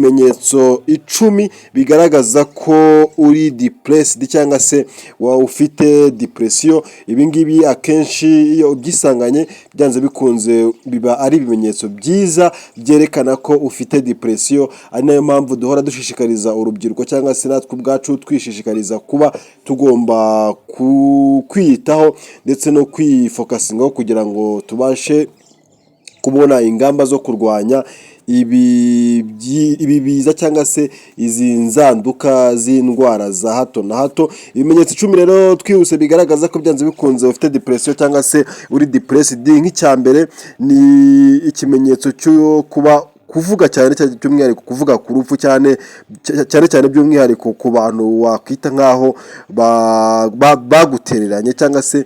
ibimenyetso 10 bigaragaza ko uri depressed cyangwa se ufite depression. Ibi ngibi akenshi iyo ubyisanganye byanze bikunze biba ari ibimenyetso byiza byerekana ko ufite depression. Ari nayo mpamvu duhora dushishikariza urubyiruko cyangwa se natwe ubwacu twishishikariza kuba tugomba kwiyitaho ndetse no kwifokasingaho kugira ngo tubashe kubona ingamba zo kurwanya ibi biza cyangwa se izi nzanduka z'indwara za hato na hato. Ibimenyetso 10 rero twihuse bigaragaza ko byanze bikunze ufite depression cyangwa se uri depressed. Nk'icyambere ni ikimenyetso cyo kuvuga cyane by'umwihariko kuvuga ku rupfu cyane by'umwihariko ku bantu wakwita nkaho bagutereranye cyangwa se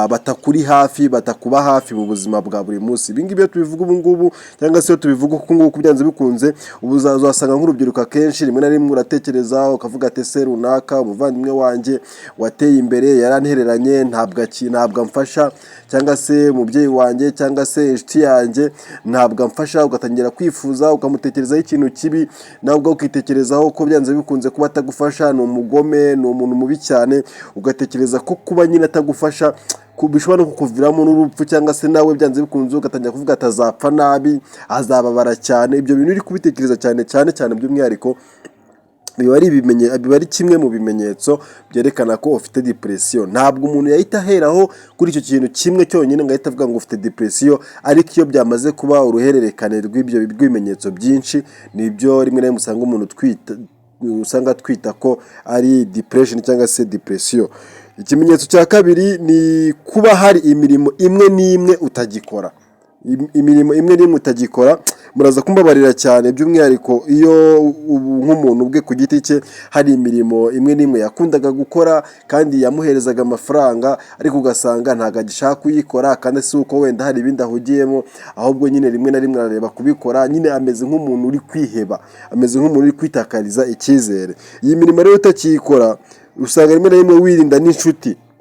batakuri hafi, batakuba hafi mu buzima bwa buri munsi. Ibi ngibi iyo tubivuga ubu ngubu cyangwa se iyo tubivuga uku nguku byanze bikunze uzasanga nk'urubyiruko akenshi rimwe na rimwe uratekereza ukavuga ati ese runaka umuvandimwe wanjye wateye imbere yarantereranye ntabwo amfasha, cyangwa se umubyeyi wanjye cyangwa se inshuti yanjye ntabwo amfasha, ugatangira kwifuza ukamutekerezaho ikintu kibi, nawe ubwo ukitekerezaho ko byanze bikunze kuba atagufasha ni umugome, ni umuntu mubi cyane, ugatekereza ko kuba nyine atagufasha bishobora no kukuviramo n'urupfu, cyangwa se nawe byanze bikunze ugatangira kuvuga atazapfa nabi, azababara cyane. Ibyo bintu uri kubitekereza cyane by'umwihariko biba ari kimwe mu bimenyetso byerekana ko ufite depression. Ntabwo umuntu yahita aheraho kuri icyo kintu kimwe cyonyine ngo ahita avuga ngo ufite depression, ariko iyo byamaze kuba uruhererekane rw'ibyo bimenyetso byinshi nibyo rimwe na rimwe usanga umuntu twita ko ari depression cyangwa se depression. Ikimenyetso cya kabiri ni kuba hari imirimo imwe n'imwe utagikora. Muraza kumbabarira cyane by'umwihariko iyo nk'umuntu ubwe ku giti cye hari imirimo imwe n'imwe yakundaga gukora kandi yamuherezaga amafaranga, ariko ugasanga ntabwo agishaka kuyikora, kandi si uko wenda hari ibindi ahugiyemo, ahubwo nyine rimwe na rimwe arareba kubikora, nyine ameze nk'umuntu uri kwiheba, ameze nk'umuntu uri kwitakariza icyizere. Iyi mirimo rero utakiyikora usanga rimwe na rimwe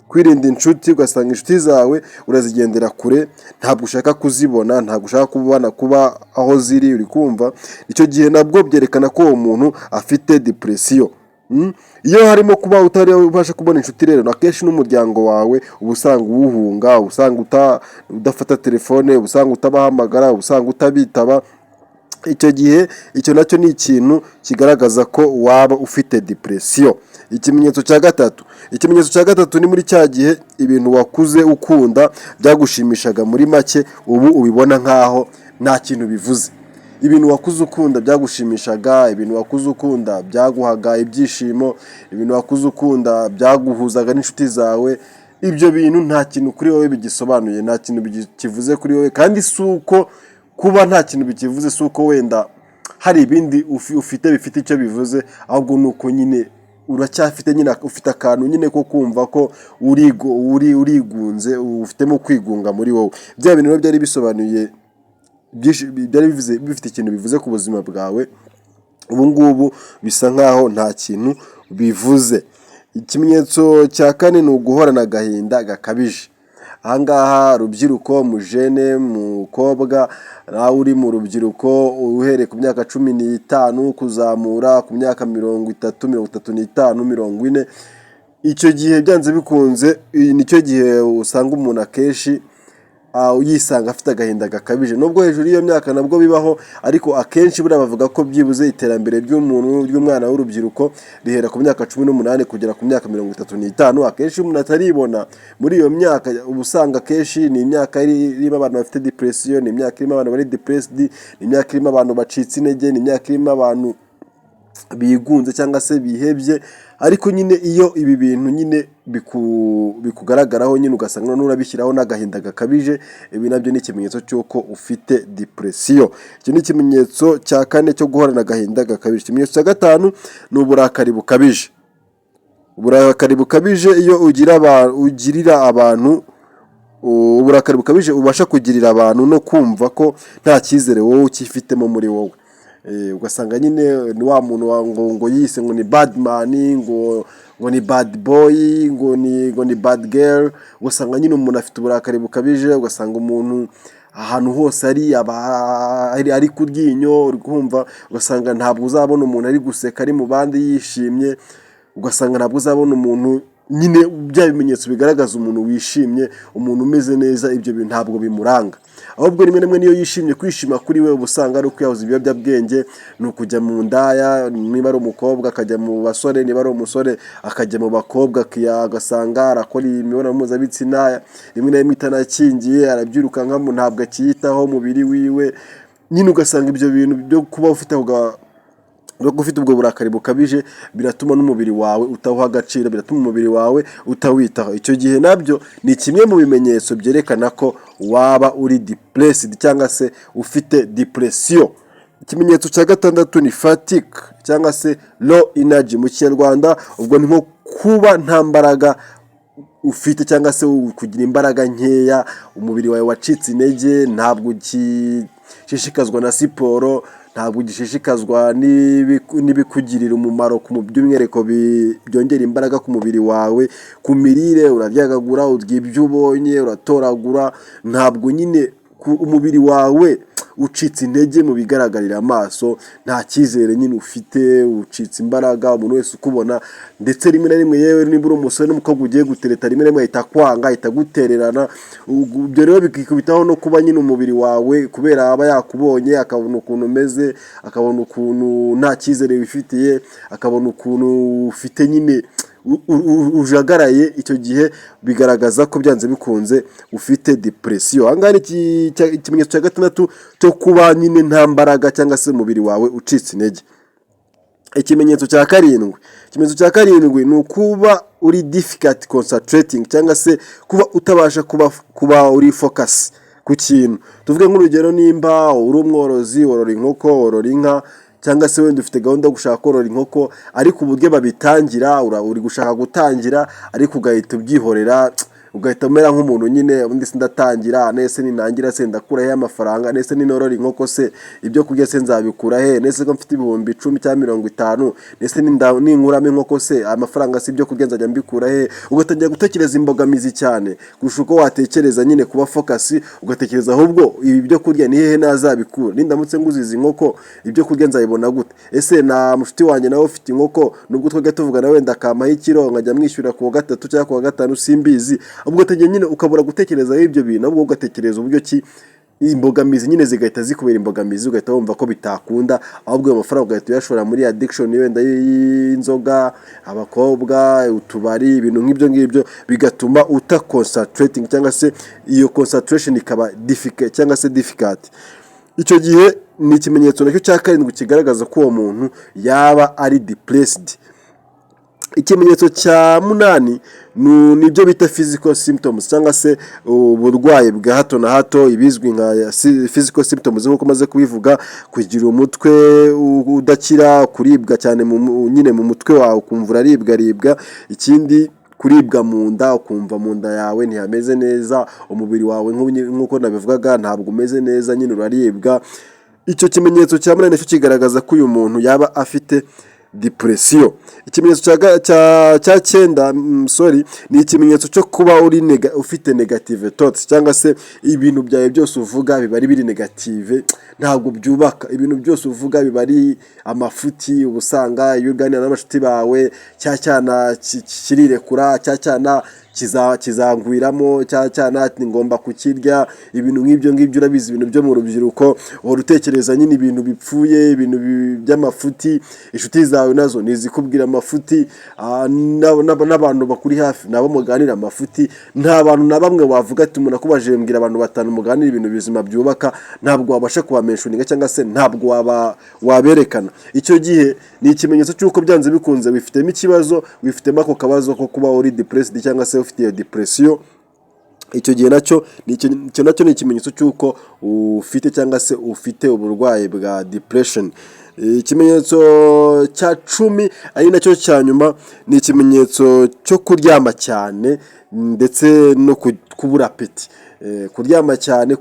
kwirinda inshuti, ugasanga inshuti zawe urazigendera kure, ntabwo ushaka kuzibona, ntabwo ushaka kuba aho ziri, uri kumva. Icyo gihe nabwo byerekana ko uwo muntu afite depression. Iyo harimo kuba utari ubasha kubona inshuti rero, akenshi n'umuryango wawe uba usanga uwuhunga, usanga udafata telefone, usanga utabahamagara, usanga utabitaba. Icyo gihe icyo nacyo ni ikintu kigaragaza ko waba ufite depression. Ikimenyetso cya gatatu ni muri cya gihe ibintu wakuze ukunda byagushimishaga muri make ubu ubibona nkaho nta kintu bivuze. Ibintu wakuze ukunda byagushimishaga, ibintu wakuze ukunda byaguhaga ibyishimo, ibintu wakuze ukunda byaguhuzaga n'inshuti zawe, ibyo bintu nta kintu kuri wowe bigisobanuye, nta kintu bikivuze kuri wowe. Kandi si uko kuba nta kintu bikivuze, si uko wenda hari ibindi bifite icyo bivuze, ahubwo ni uko nyine uracyafite nyine ufite akantu nyine ko kumva ko urigunze, ufitemo kwigunga muri wowe. Bya bintu byari bisobanuye byari bifite ikintu bivuze ku buzima bwawe, ubu ngubu bisa nkaho nta kintu bivuze. Ikimenyetso cya kane ni uguhorana agahinda gakabije. Ahangaha rubyiruko, mujene, mukobwa, nawe uri mu rubyiruko uhereye ku myaka 15 kuzamura ku myaka 30, 35, 40, icyo gihe byanze bikunze nicyo gihe usanga umuntu akenshi yisanga afite agahinda gakabije. Nubwo hejuru y'iyo myaka nabwo bibaho, ariko akenshi buriya bavuga ko byibuze iterambere ry'umwana w'urubyiruko rihera ku myaka 18 kugera ku myaka 35. Akenshi umuntu ataribona muri iyo myaka, uba usanga akenshi ni imyaka irimo abantu bafite depression, ni imyaka irimo abantu bari depressed, ni imyaka irimo abantu bacitse intege, ni imyaka irimo abantu bigunze cyangwa se bihebye. Ariko nyine iyo ibi bintu nyine bikugaragaraho nyine ugasanga n'urabishyiraho n'agahinda gakabije, ibi nabyo ni ikimenyetso cy'uko ufite depression. Iki ni ikimenyetso cya kane cyo guhorana agahinda gakabije. Ikimenyetso cya gatanu ni uburakari bukabije. Uburakari bukabije iyo ugirira abantu uburakari bukabije ubasha kugirira abantu no kumva ko nta cyizere wowe ukifitemo muri wowe. Ugasanga nyine ni wa muntu ngo yise ngo ni bad man, ngo ni bad boy, ngo ni bad girl. Ugasanga nyine umuntu afite uburakari bukabije, ugasanga umuntu ahantu hose ari ku ryinyo, uri kumva, ugasanga ntabwo uzabona umuntu ari guseka ari mu bandi yishimye, ugasanga ntabwo uzabona umuntu nyine bya bimenyetso bigaragaza umuntu wishimye, umuntu umeze neza, ibyo bintu ntabwo bimuranga. Ahubwo rimwe na rimwe niyo yishimye, kwishima kuri we uba usanga ari ukwiyahuza ibiyobyabwenge, ni ukujya mu ndaya, niba ari umukobwa akajya mu basore, niba ari umusore akajya mu bakobwa, agasanga arakora imibonano mpuzabitsina rimwe na rimwe itanakingiye, arabyirukankamo, ntabwo akiyitaho umubiri wiwe, nyine ugasanga ibyo bintu byo kuba ufite ubwo burakari bukabije biratuma n'umubiri wawe utawuha agaciro, biratuma umubiri wawe utawitaho. Icyo gihe nabyo ni kimwe mu bimenyetso byerekana ko waba uri depressed cyangwa se ufite depression. Ikimenyetso cya gatandatu ni fatigue cyangwa se low energy mu Kinyarwanda, ubwo ni nko kuba nta mbaraga ufite cyangwa se kugira imbaraga nkeya, umubiri wawe wacitse intege, ntabwo ukishishikazwa na siporo, ntabwo ugishishikazwa n'ibikugirira umumaro, by'umwihariko byongera imbaraga ku mubiri wawe. Ku mirire uraryagagura, urya ibyo ubonye, uratoragura, ntabwo nyine umubiri wawe ucitse intege mu bigaragarira amaso, nta cyizere nyine ufite, ucitse imbaraga, umuntu wese ukubona, ndetse rimwe na rimwe yewe niba uri umusore n'umukobwa ugiye gutereta, rimwe na rimwe ahita kwanga, ahita gutererana. Ibyo rero bikikubitaho no kuba nyine umubiri wawe, kubera aba yakubonye akabona ukuntu umeze, akabona ukuntu nta cyizere wifitiye, akabona ukuntu ufite nyine ujagaraye, icyo gihe bigaragaza ko byanze bikunze ufite depression. Aha ngaha ni ikimenyetso cya gatandatu cyo kuba nyine nta mbaraga cyangwa se umubiri wawe ucitse intege. Ikimenyetso cya karindwi ni ukuba uri difficult concentrating cyangwa se kuba utabasha kuba uri focus ku kintu. Tuvuge nk'urugero, nimba uri umworozi, worora inkoko, worora inka, cyangwa se wenda ufite gahunda yo gushaka korora inkoko, ariko uburyo babitangira uri gushaka gutangira ariko ugahita ubyihorera, ugahita umera nk'umuntu nyine, ubundi se ndatangira nese ninangira se ndakura he amafaranga, nese ninorora inkoko se ibyo kurya se nzabikura he, nese ko mfite ibihumbi 10 cyangwa 50, nese ninkuramo inkoko se amafaranga si ibyo kurya nzajya mbikura he. Ugatangira gutekereza imbogamizi cyane kurusha uko watekereza nyine kuba focus, ugatekereza ahubwo ibi byo kurya ni hehe nazabikura, nindamutse nguziza inkoko ibyo kurya nzayibona gute, ese na mushiti wanjye nawe ufite inkoko, nubwo twajya tuvugana wenda akamaho ikiro nkajya mwishyura ku wa gatatu cyangwa ku wa gatanu simbizi, ubwo ugateganya nyine ukabura gutekereza ibyo bintu, ahubwo ugatekereza uburyo ki imbogamizi nyine zigahita zikubera imbogamizi, ugahita wumva ko bitakunda, ahubwo ayo mafaranga ugahita uyashora muri addiction wenda y'inzoga, abakobwa, utubari, ibintu nk'ibyo ngibyo, bigatuma concentrating cyangwa se iyo concentration ikaba difficult cyangwa se difficult. Icyo gihe ni ikimenyetso nacyo cya karindwi kigaragaza ko uwo muntu yaba ari depressed. Ikimenyetso cya munani nibyo bita physical symptoms cyangwa se uburwayi bwa hato na hato, ibizwi nka physical symptoms nk'uko maze kubivuga: kugira umutwe udakira, kuribwa cyane nyine mu mutwe wawe ukumva uraribwa, ikindi kuribwa mu nda, ukumva mu nda yawe ntihameze neza, umubiri wawe nk'uko nabivugaga ntabwo umeze neza, nyine uraribwa. Icyo kimenyetso cya munani cyo kigaragaza ko uyu muntu yaba afite depression. Ikimenyetso cya cyenda ni ikimenyetso cyo kuba ufite negative thoughts cyangwa se ibintu byawe byose uvuga biba ari biri negative, ntabwo byubaka. Ibintu byose uvuga biba ari amafuti, ubusanga iyo uganira n'abashuti bawe cyana kirirekura, cyana kizangwiramo, cyana ati ngomba kukirya, ibintu nk'ibyo ngibyo. Urabizi ibintu byo mu rubyiruko, uhora utekereza nyine ibintu bipfuye, ibintu by'amafuti. Inshuti zawe nazo nizikubwira amafuti, n'abantu bakuri hafi nabo muganira amafuti. Nta bantu na bamwe wavuga ati umuntu akubaje mbwira abantu 5 muganira ibintu bizima byubaka, ntabwo wabasha kubamenshoninga cyangwa se ntabwo waberekana. Icyo gihe ni ikimenyetso cy'uko byanze bikunze wifitemo ikibazo, wifitemo ako kabazo ko kuba uri depressed cyangwa se ufite iyo depression. Icyo gihe nacyo ni ikimenyetso cy'uko ufite cyangwa se ufite uburwayi bwa depression. Ikimenyetso cya 10 ari nacyo cya nyuma ni ikimenyetso cyo kuryama cyane ndetse no kubura apeti. Kuryama cyane,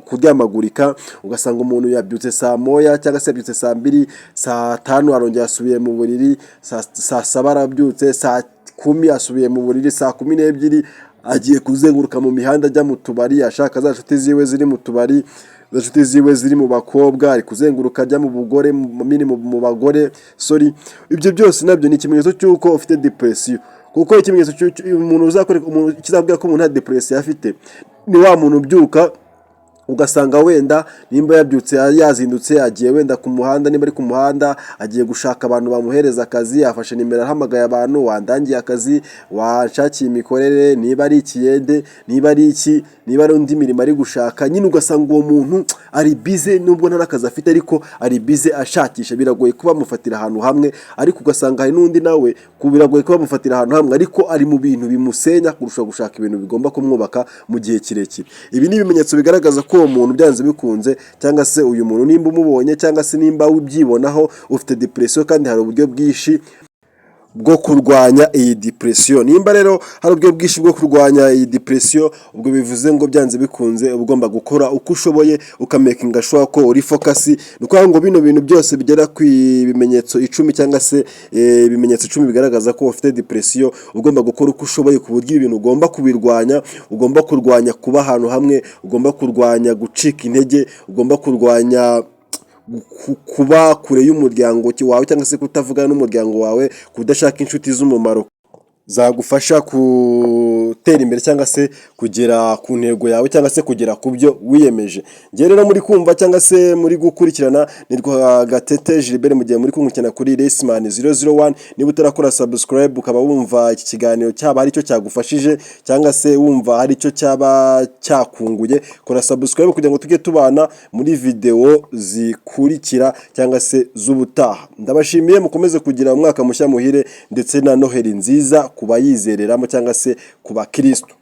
kuryamagurika, ugasanga umuntu yabyutse saa 1 cyangwa se yabyutse saa 2, saa 5 arongera asubiye mu buriri, saa 7 arabyutse, saa 10 asubiye mu buriri, saa 12 agiye kuzenguruka mu mihanda ajya mu tubari ashaka za nshuti ziwe ziri mu tubari, za nshuti ziwe ziri mu bakobwa, ari kuzenguruka ajya mu bugore, mu bagore sorry. Ibyo byose nabyo ni ikimenyetso cy'uko ufite depression, kuko ikimenyetso umuntu kizabwira ko umuntu nta depression afite ni wa muntu ubyuka ugasanga wenda nimba yabyutse yazindutse agiye wenda ku muhanda, nimba ari ku muhanda agiye gushaka abantu bamuhereza akazi, afashe nimero ahamagaye abantu, wandangiye akazi, wanshakiye imikorere, niba ari ikiyede, niba ari iki, niba ari undi mirimo ari gushaka, nyine ugasanga uwo muntu ari bize nubwo nta n'akazi afite ariko ari bize ashakisha. Biragoye kuba bamufatira ahantu hamwe, ariko ugasanga hari n'undi nawe biragoye kuba bamufatira ahantu hamwe ariko ari mu bintu bimusenya kurusha gushaka ibintu bigomba kumwubaka mu gihe kirekire. Ibi ni ibimenyetso bigaragaza ko uwo muntu byanze bikunze, cyangwa se uyu muntu nimba umubonye cyangwa se nimba ubyibonaho ufite depression, kandi hari uburyo bwinshi bwo kurwanya iyi depression. Nimba rero hari uburyo bwinshi bwo kurwanya iyi depression, ubwo bivuze ngo byanze bikunze ugomba gukora uko ushoboye ukamakinga sure ko uri focus. Ni ukuvuga ngo bino bintu byose bigera ku bimenyetso 10 cyangwa se ibimenyetso 10 bigaragaza ko ufite depression, ugomba gukora uko ushoboye ku buryo ibintu ugomba kubirwanya. Ugomba kurwanya kuba ahantu hamwe, ugomba kurwanya gucika intege, ugomba kurwanya kuba kure y'umuryango wawe cyangwa se kutavugana n'umuryango wawe, kudashaka inshuti z'umumaro zagufasha gutera imbere cyangwa se kugera ku ntego yawe cyangwa se kugera ku byo wiyemeje. Ngiye rero muri kumva cyangwa se muri gukurikirana ni Gatete Gilbert, mu gihe muri kumukina kuri Raceman 001. Niba utarakora subscribe ukaba wumva iki kiganiro cyaba hari icyo cyagufashije cyangwa se wumva hari icyo cyaba cyakunguye, kora subscribe kugira ngo tujye tubana muri video zikurikira cyangwa se z'ubutaha. Ndabashimiye, mukomeze kugira umwaka mushya muhire ndetse na Noheli nziza kuba yizereramo cyangwa se ku bakristo.